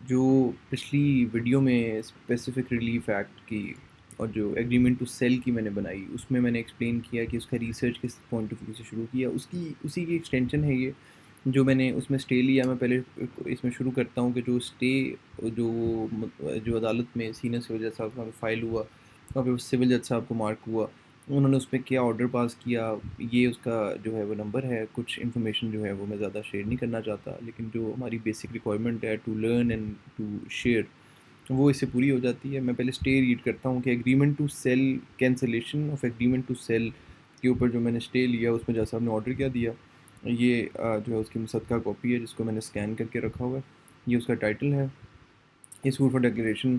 جو پچھلی ویڈیو میں اسپیسیفک ریلیف ایکٹ کی اور جو ایگریمنٹ ٹو سیل کی میں نے بنائی، اس میں نے ایکسپلین کیا کہ اس کا ریسرچ کس پوائنٹ آف ویو سے شروع کیا. اسی کی ایکسٹینشن ہے یہ جو میں نے اس میں اسٹے لیا. میں پہلے اس میں شروع کرتا ہوں کہ جو اسٹے جو عدالت میں سینئر سول جج صاحب کا فائل ہوا اور پھر سول جج صاحب کو مارک ہوا، انہوں نے اس پہ کیا آرڈر پاس کیا. یہ اس کا جو ہے وہ نمبر ہے. کچھ انفارمیشن جو ہے وہ میں زیادہ شیئر نہیں کرنا چاہتا، لیکن جو ہماری بیسک ریکوائرمنٹ ہے to learn and to share وہ اس سے پوری ہو جاتی ہے. میں پہلے اسٹے ریڈ کرتا ہوں کہ agreement to sell, cancellation of agreement to sell کے اوپر جو میں نے اسٹے لیا اس میں جج صاحب نے آرڈر کیا دیا. یہ جو ہے اس کی مصدقہ کاپی ہے جس کو میں نے اسکین کر کے رکھا ہوا ہے. یہ اس کا ٹائٹل ہے، school for declaration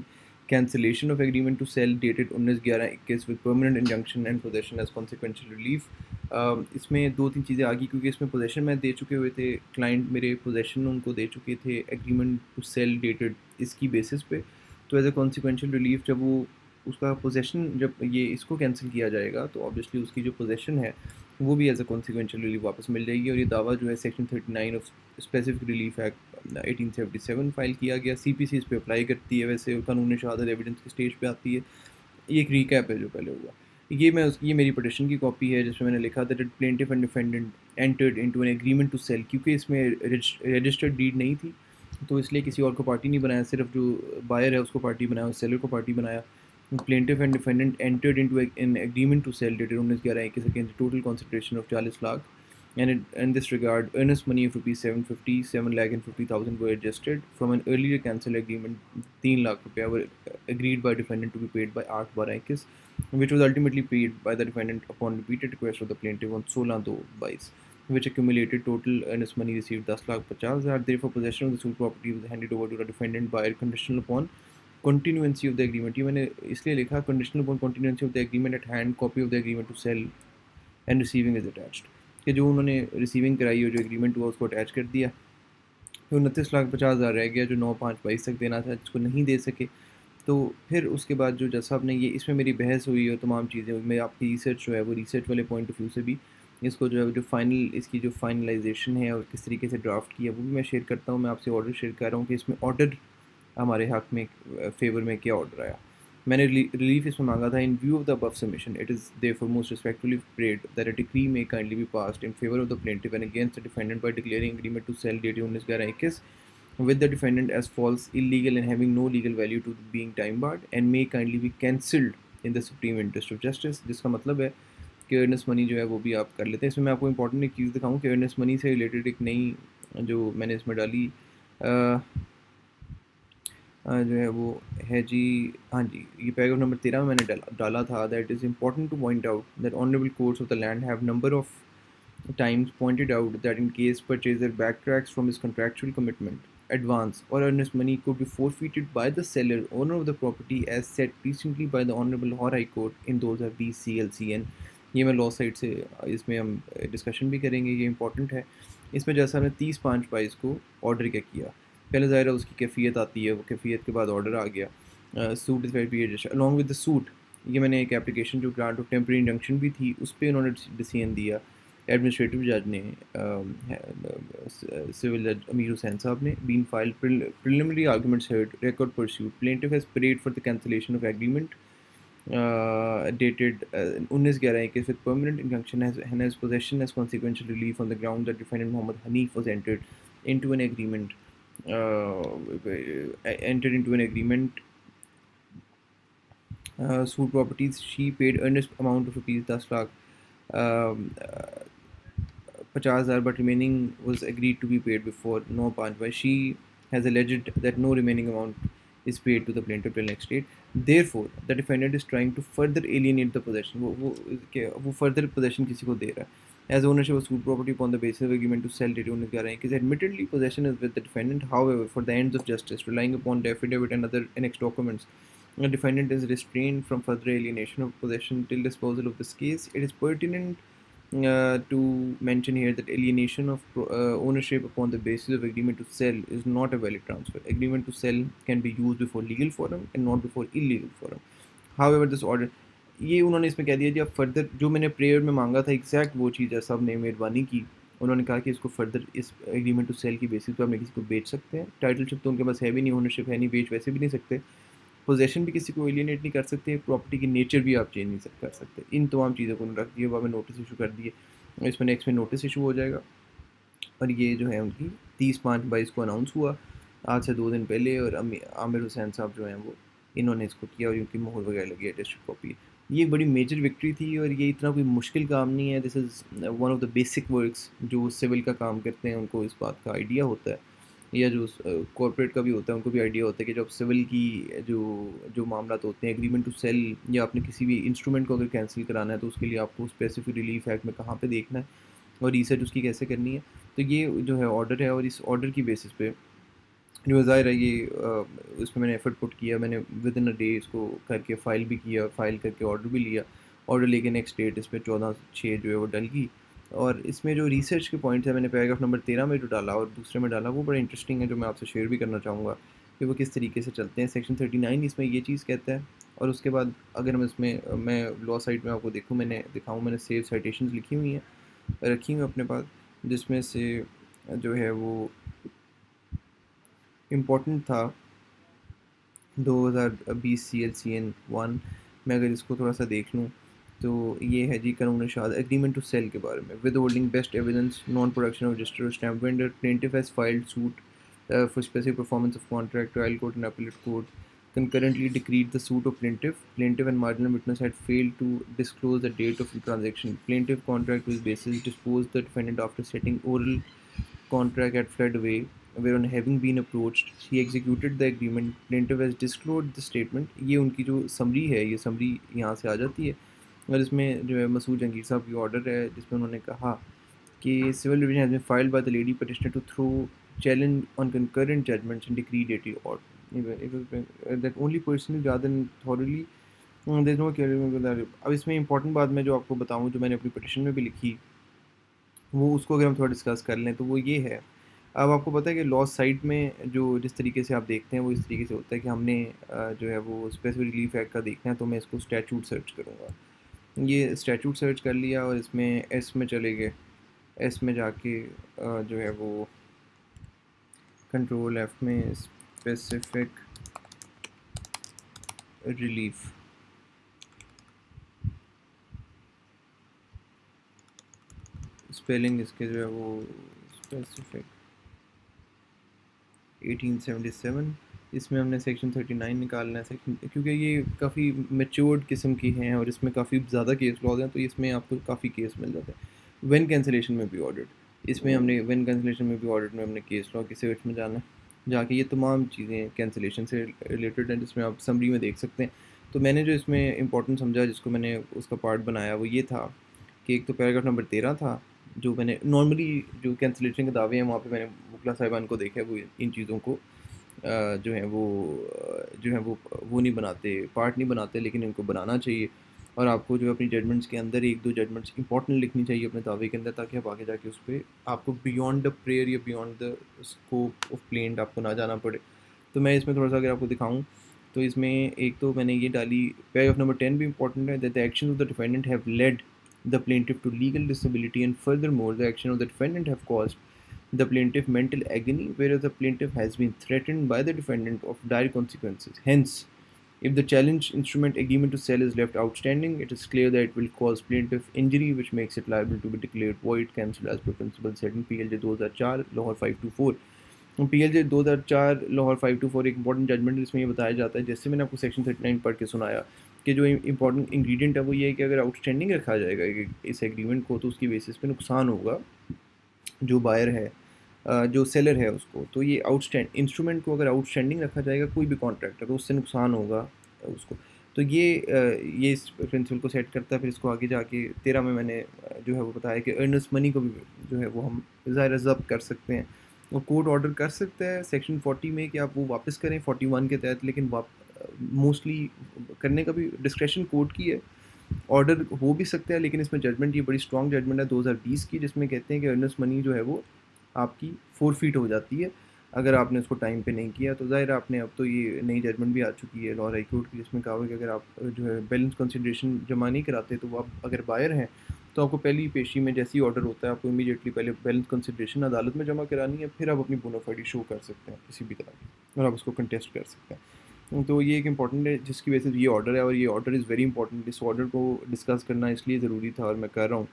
cancellation of agreement to cell dated 19/11/21 with permanent injunction and possession as consequential relief. اس میں 2-3 چیزیں آ گئی کیونکہ اس میں پوزیشن میں دے چکے ہوئے تھے، کلائنٹ میرے پوزیشن ان کو دے چکے تھے ایگریمنٹ ٹو سیل ڈیٹڈ اس کی بیسس پہ. تو ایز اے کانسیکوینشل ریلیف جب وہ اس کا پوزیشن جب یہ اس کو کینسل کیا جائے گا تو آبویسلی اس کی جو پوزیشن ہے وہ بھی ایز اے کانسیکوینشل ریلیف واپس مل جائے گی. اور یہ دعویٰ جو ہے section 39 of specific relief act 1877 file کیا گیا. سی پی سی اس پہ اپلائی کرتی ہے، ویسے قانون شہادت ایویڈنس کی اسٹیج پہ آتی ہے. یہ ایک ریکیپ ہے جو پہلے ہوا. یہ میری پٹیشن کی کاپی ہے جس میں نے لکھا that plaintiff and defendant entered into an agreement to sell. کیونکہ اس میں رجسٹرڈ ڈیڈ نہیں تھی تو اس لیے کسی اور کو پارٹی نہیں بنایا، صرف جو بائر ہے اس کو پارٹی بنایا اور سیلر کو پارٹی بنایا. Plaintiff and defendant entered into an agreement to cell dated 19/11/21 against total consideration of 40 lakh. And in this regard, earnest money of rupees 750,000 were adjusted from an earlier cancelled agreement. 3 lakh rupees were agreed by defendant to be paid by 8/12/21, which was ultimately paid by the defendant upon repeated request of the plaintiff on 16/2/22, which accumulated total earnest money received 10,50,000. Therefore, possession of the suit property was handed over to the defendant by conditional upon continuancy of the agreement. یہ میں نے اس لیے لکھا conditional upon continuancy of the agreement at hand, copy of the agreement to sell and receiving is attached. کہ جو انہوں نے receiving کرائی اور جو ایگریمنٹ ہوا اس کو اٹیچ کر دیا. پھر 29,50,000 رہ گیا جو 9/5/22 تک دینا تھا، جس کو نہیں دے سکے. تو پھر اس کے بعد جو جج صاحب نے یہ اس میں میری بحث ہوئی اور تمام چیزیں میں آپ کی ریسرچ جو ہے وہ ریسرچ والے پوائنٹ آف ویو سے بھی اس کو جو ہے جو فائنل اس کی جو فائنلائزیشن ہے اور کس طریقے سے ڈرافٹ کیا وہ بھی میں شیئر کرتا ہوں. میں آپ سے آرڈر شیئر کر رہا ہوں کہ اس میں آرڈر ہمارے حق میں فیور میں کیا آرڈر آیا. میں نے ریلیف اس میں مانگا تھا. In view of the above submission it is therefore most respectfully prayed that a decree may kindly be passed in favor of the plaintiff and against the defendant by declaring agreement to sell dated 19/11/21 with the defendant as false, illegal and having no legal value to being time barred and may kindly be cancelled in the supreme interest of justice. جس کا مطلب ہے کہ Ernest منی جو ہے وہ بھی آپ کر لیتے ہیں. اس میں آپ کو امپورٹنٹ ایک چیز دکھاؤں کہ ارنسٹ منی سے ریلیٹڈ ایک نئی جو میں نے اس میں ڈالی جو ہے وہ ہے جی ہاں جی یہ پیراگراف نمبر 13 میں نے ڈالا تھا. That is important to point out that honourable courts of the land have number of times pointed out that in case purchaser backtracks from his contractual commitment, advance or earnest money could be forfeited by the seller, owner of the property, as said recently by the Honorable Lahore High Court in those of BCLCN. یہ میں لا site سے اس میں ہم discussion بھی کریں گے. یہ important ہے. اس میں جیسا ہم نے 30/5/22 کو آرڈر کیا. پہلے ظاہر ہے اس کی کیفیت آتی ہے، وہ کیفیت کے بعد آرڈر آ گیا. Suit is very along with the suit. یہ میں نے ایک اپلیکیشن جو گرانٹ آف ٹیمپرری انجنکشن بھی تھی اس پہ انہوں نے ڈیسیژن دیا. ایڈمنسٹریٹو جج نے سول جج امیر حسین صاحب نے بین file preliminary arguments heard, record pursued. Plaintiff has prayed for the cancellation of agreement dated 19/11/21 with permanent injunction and has possession as consequential relief on the ground that defendant Mohammed Hanif was entered into an agreement suit properties. She paid earnest amount of rupees 10 lakh 50,000 but remaining was agreed to be paid before 9/5. She has alleged that no remaining amount is paid to the plaintiff till next date. Therefore, the defendant is trying to further alienate the possession. وہ further possession کسی کو دے رہا ہے. As ownership of suit property upon the basis of agreement to sell dated 19/11/21. Admittedly, possession is with the defendant. However, for the ends of justice, relying upon the affidavit and other annexed documents, the defendant is restrained from further alienation of possession till disposal of this case. It is pertinent to mention here that alienation of ownership upon the basis of agreement to sell is not a valid transfer. Agreement to sell can be used before legal forum and not before illegal forum. However, this order یہ انہوں نے اس میں کہہ دیا جی اب further جو میں نے پریئر میں مانگا تھا ایگزیکٹ وہ چیز ہے. صاحب نے مہربانی کی انہوں نے کہا کہ اس کو فردر اس ایگریمنٹ ٹو سیل کی بیسس پہ آپ نے کسی کو بیچ سکتے ہیں. ٹائٹل شپ تو ان کے پاس ہے بھی نہیں, اونرشپ ہے نہیں, بیچ ویسے بھی نہیں سکتے, پوزیشن بھی کسی کو ایلینیٹ نہیں کر سکتے, پراپرٹی کی نیچر بھی آپ چینج نہیں کر سکتے. ان تمام چیزوں کو رکھ دیے, وہ ہمیں نوٹس ایشو کر دیے. اس میں نیکسٹ میں نوٹس ایشو ہو جائے گا, اور یہ جو ہے ان کی 30/5/22 کو اناؤنس ہوا آج سے 2 دن پہلے, اور عامر حسین صاحب جو ہیں وہ انہوں نے اس کو کیا, اور ان کی مہر وغیرہ لگی ہے, ڈسٹرکٹ کاپی. یہ ایک بڑی میجر وکٹری تھی, اور یہ اتنا کوئی مشکل کام نہیں ہے. This is one of the basic works. جو سول کا کام کرتے ہیں ان کو اس بات کا آئیڈیا ہوتا ہے, یا جو کارپوریٹ کا بھی ہوتا ہے ان کو بھی آئیڈیا ہوتا ہے کہ جب سول کی جو معاملات ہوتے ہیں, ایگریمنٹ ٹو سیل, یا آپ نے کسی بھی انسٹرومنٹ کو اگر کینسل کرانا ہے تو اس کے لیے آپ کو اسپیسیفک ریلیف ایکٹ میں کہاں پہ دیکھنا ہے, اور ریسرچ اس کی کیسے کرنی ہے. تو یہ جو ہے آرڈر ہے, اور اس آرڈر کی بیسس پہ جو ظاہر ہے یہ اس میں نے ایفرٹ پٹ کیا. میں نے ود ان اے ڈے اس کو کر کے فائل بھی کیا, فائل کر کے آرڈر بھی لیا. آرڈر لے کے نیکسٹ ڈیٹ اس پہ 14/6 جو ہے وہ ڈل گئی. اور اس میں جو ریسرچ کے پوائنٹس ہیں, میں نے پیراگراف نمبر 13 میں جو ڈالا اور دوسرے میں ڈالا, وہ بڑا انٹرسٹنگ ہے, جو میں آپ سے شیئر بھی کرنا چاہوں گا کہ وہ کس طریقے سے چلتے ہیں. سیکشن 39 اس میں یہ چیز کہتا ہے, اور اس کے بعد اگر ہم اس میں لا سائٹ میں آپ کو دیکھوں, میں نے دکھاؤں, میں نے سیو سائٹیشنز لکھی ہوئی ہیں, رکھی ہوئی اپنے پاس, جس میں سے جو ہے وہ امپورٹنٹ تھا 2020 CLCN1 میں. اگر اس کو تھوڑا سا دیکھ لوں تو یہ ہے جی قانون شاد ایگریمنٹ ٹو سیل کے بارے میں. Withholding best evidence non production of register stamp vendor, plaintiff has filed suit for specific performance of contract, trial court and appellate court concurrently decreed the suit of plaintiff. Plaintiff and marginal witness had failed to disclose the date of the transaction. Plaintiff contract with basis disposed the defendant after setting oral contract at Floodway, whereon having been approached, he executed the agreement. Plaintiff has disclosed the statement. یہ ان کی جو summary ہے, یہ summary یہاں سے آ جاتی ہے, اور اس میں جو ہے مسعود جہانگیر صاحب کی آرڈر ہے, جس میں انہوں نے کہا کہ civil division has been filed by the lady petitioner to throw challenge on concurrent judgments and decree dated order. That only personally rather than thoroughly there is no clear. اب اس میں امپورٹنٹ بات میں جو آپ کو بتاؤں, جو میں نے اپنی پٹیشن میں بھی لکھی, وہ اس کو اگر ہم تھوڑا ڈسکس کر لیں تو وہ یہ ہے. اب آپ کو پتہ ہے کہ لا سائٹ میں جو جس طریقے سے آپ دیکھتے ہیں وہ اس طریقے سے ہوتا ہے کہ ہم نے جو ہے وہ اسپیسیفک ریلیف ایکٹ کا دیکھنا ہے, تو میں اس کو اسٹیچوٹ سرچ کروں گا. یہ اسٹیچوٹ سرچ کر لیا, اور اس میں ایس میں چلے گئے, ایس میں جا کے جو ہے وہ کنٹرول ایف میں اسپیسیفک ریلیف, اسپیلنگ اس کے جو ہے وہ اسپیسیفک 1877, اس میں ہم نے سیکشن 39 نکالنا ہے. سیکشن کیونکہ یہ کافی میچورڈ قسم کی ہیں اور اس میں کافی زیادہ کیس لاز ہیں, تو اس میں آپ کو کافی کیس مل جاتے ہیں. وین کینسلیشن میں بھی آڈٹ, اس میں ہم نے وین کینسلیشن میں بھی آڈٹ میں ہم نے کیس لا کی سرچ میں جانا ہے, جا کے یہ تمام چیزیں کینسلیشن سے ریلیٹڈ ہیں, جس میں آپ سمری میں دیکھ سکتے ہیں. تو میں نے جو اس میں امپورٹنٹ سمجھا, جس کو میں نے اس کا پارٹ بنایا, وہ یہ تھا کہ ایک تو پیراگراف نمبر 13 تھا, جو میں نے نارملی جو کینسلیشن کے دعوے ہیں وہاں پہ میں نے وکلا صاحبان کو دیکھا, وہ ان چیزوں کو جو ہے وہ نہیں بناتے, پارٹ نہیں بناتے, لیکن ان کو بنانا چاہیے. اور آپ کو جو ہے اپنی ججمنٹس کے اندر 1-2 ججمنٹس امپورٹنٹ لکھنی چاہیے اپنے دعوے کے اندر, تاکہ آپ آگے جا کے اس پہ آپ کو بیونڈ دا پریئر یا beyond the scope of plaint آپ کو نہ جانا پڑے. تو میں اس میں تھوڑا سا اگر آپ کو دکھاؤں تو اس میں ایک تو میں نے یہ ڈالی, پیراگراف نمبر 10 بھی امپورٹنٹ ہے, that the actions of the defendant have led the plaintiff to legal disability, and furthermore the action of the defendant have caused the plaintiff mental agony, whereas the plaintiff has been threatened by the defendant of dire consequences. Hence, if the challenge instrument agreement to sell is left outstanding, it is clear that it will cause plaintiff injury, which makes it liable to be declared void, cancelled as per principle set in PLJ 2004 Lahore 524. PLJ 2004 Lahore 524 ایک important judgment, جس میں یہ بتایا جاتا ہے, جیسے میں نے آپ کو سیکشن 39 پڑھ کے سنایا, کہ جو امپورٹنٹ انگریڈینٹ ہے وہ یہ ہے کہ اگر آؤٹ اسٹینڈنگ رکھا جائے گا اس ایگریمنٹ کو, تو اس کی بیسس پہ نقصان ہوگا جو بائر ہے, جو سیلر ہے اس کو. تو یہ انسٹرومنٹ کو اگر آؤٹ اسٹینڈنگ رکھا جائے گا کوئی بھی کانٹریکٹ ہے, تو اس سے نقصان ہوگا اس کو. تو یہ اس پرنسپل کو سیٹ کرتا ہے. پھر اس کو آگے جا کے 13 میں نے جو ہے وہ بتایا کہ ارنس منی کو بھی جو ہے وہ ہم ظاہر ضبط کر سکتے ہیں, اور کورٹ آرڈر کر سکتا ہے سیکشن 40 میں کہ آپ وہ واپس کریں 41 کے تحت, لیکن موسٹلی کرنے کا بھی ڈسکریشن کورٹ کی ہے. آرڈر ہو بھی سکتا ہے, لیکن اس میں ججمنٹ یہ بڑی اسٹرانگ ججمنٹ ہے 2020 کی, جس میں کہتے ہیں کہ ارنس منی جو ہے وہ آپ کی فورفیٹ ہو جاتی ہے اگر آپ نے اس کو ٹائم پہ نہیں کیا. تو ظاہر آپ نے, اب تو یہ نئی ججمنٹ بھی آ چکی ہے لاہور ہائی کورٹ کی, جس میں کہا ہوا کہ اگر آپ جو ہے بیلنس کنسیڈریشن جمع نہیں کراتے, تو وہ آپ اگر بائر ہیں تو آپ کو پہلی پیشی میں جیسے ہی آرڈر ہوتا ہے آپ کو امیڈیٹلی پہلے بیلنس کنسیڈریشن عدالت میں جمع کرانی ہے، پھر آپ اپنی بونافائیڈی شو کر سکتے ہیں کسی بھی طرح کی، اور آپ اس کو کنٹیسٹ کر سکتے ہیں۔ تو یہ ایک امپورٹنٹ ہے جس کی وجہ سے یہ آرڈر ہے، اور یہ آرڈر از ویری امپورٹنٹ۔ اس آرڈر کو ڈسکس کرنا اس لیے ضروری تھا، اور میں کر رہا ہوں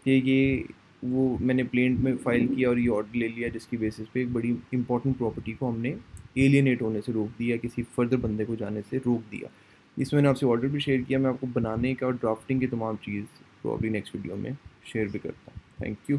کہ یہ وہ میں نے پلینٹ میں فائل کیا اور یہ آرڈر لے لیا، جس کی بیسس پہ ایک بڑی امپورٹنٹ پراپرٹی کو ہم نے ایلینیٹ ہونے سے روک دیا، کسی فردر بندے کو جانے سے روک دیا۔ اس میں نے آپ سے آرڈر بھی شیئر کیا، میں آپ کو بنانے کا اور ڈرافٹنگ کی تمام چیز پرابلی نیکسٹ ویڈیو میں شیئر بھی کرتا ہوں۔ Thank you.